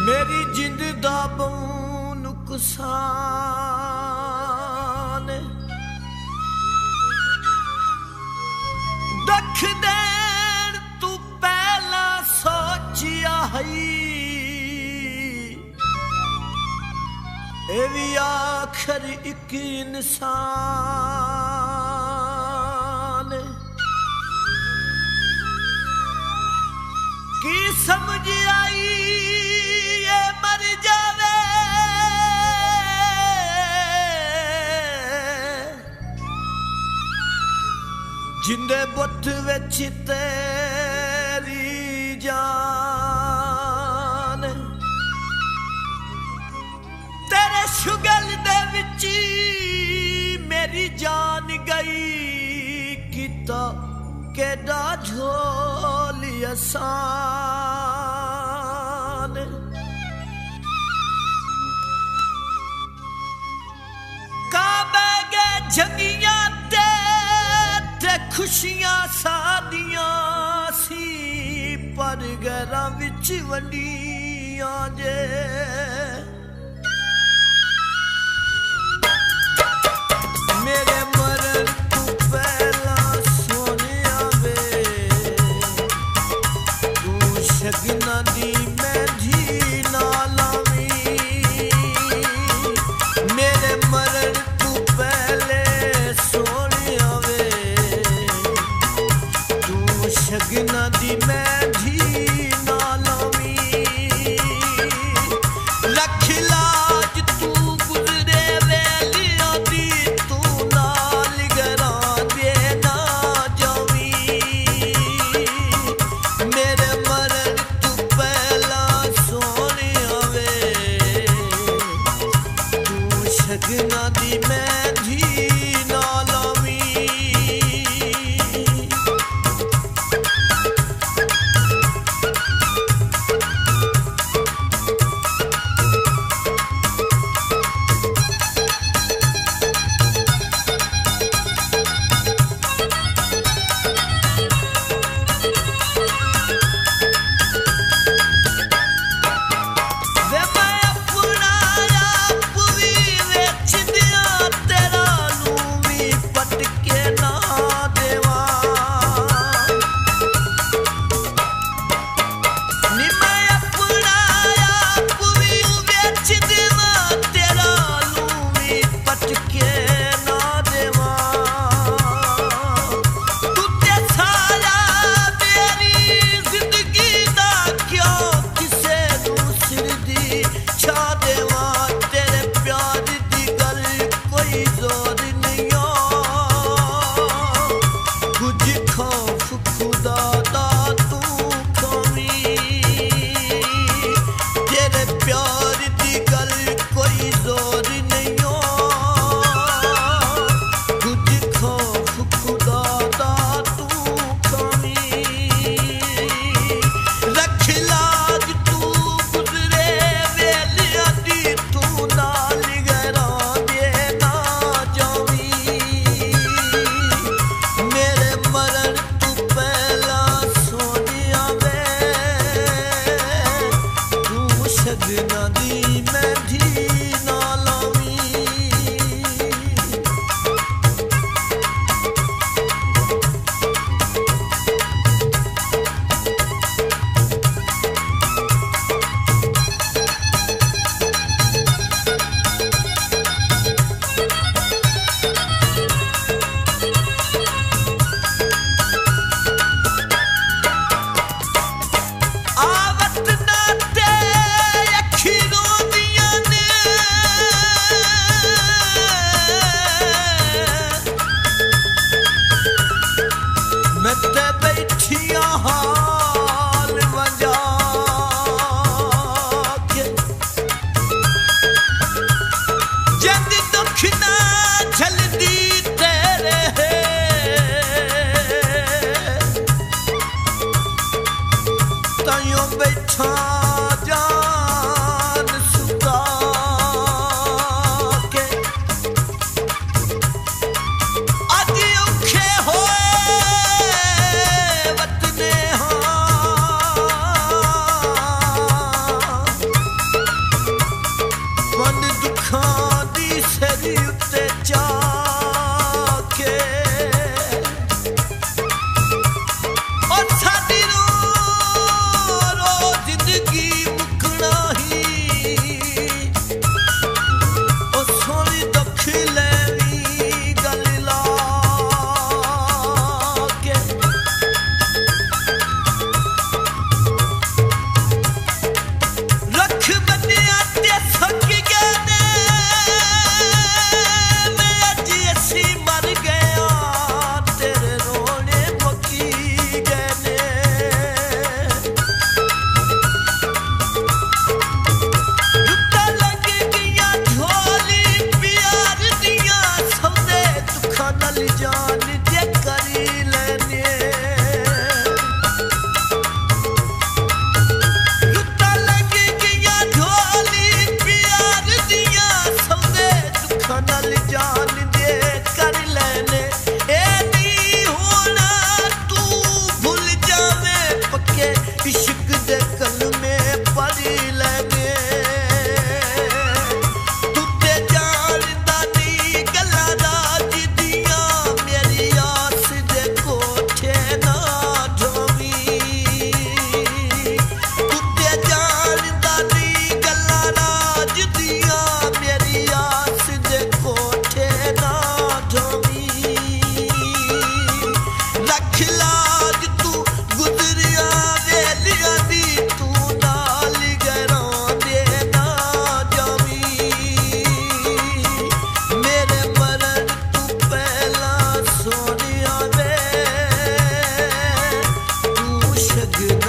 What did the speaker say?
मेरी जिंद दा बहु नुकसान दख देन तू पहला सोचिया है भी आखिर एक इंसान की समझ आई ये मर जावे जिंदे बुत विच तेरी जान तेरे शुगल दे विच मेरी जान गई किता केड़ा झोली आसान काबे गे जंगियां ते खुशियां सादियां सी पर घरां विच वंडियां जे मेरे मरण तू पहला सोनिया वे तू शगना दी मेंधी ना लावी मेरे मरण तू पहले सोनिया वे तू शगना दी मेंधी ना लावी लख लाज तू गुजरे वेलिया दी तू नाल गरा दे ना जावी मेरे मरण तू पहला सोनिया वे तू शगना दी मेंधी ना लावी शगना दी मेंधी ना लावी हाल वजा के जद दुख ना झलदी तेरे ताइयों बैठा जान सुता के अज औखे होए वतने हाँ सकदा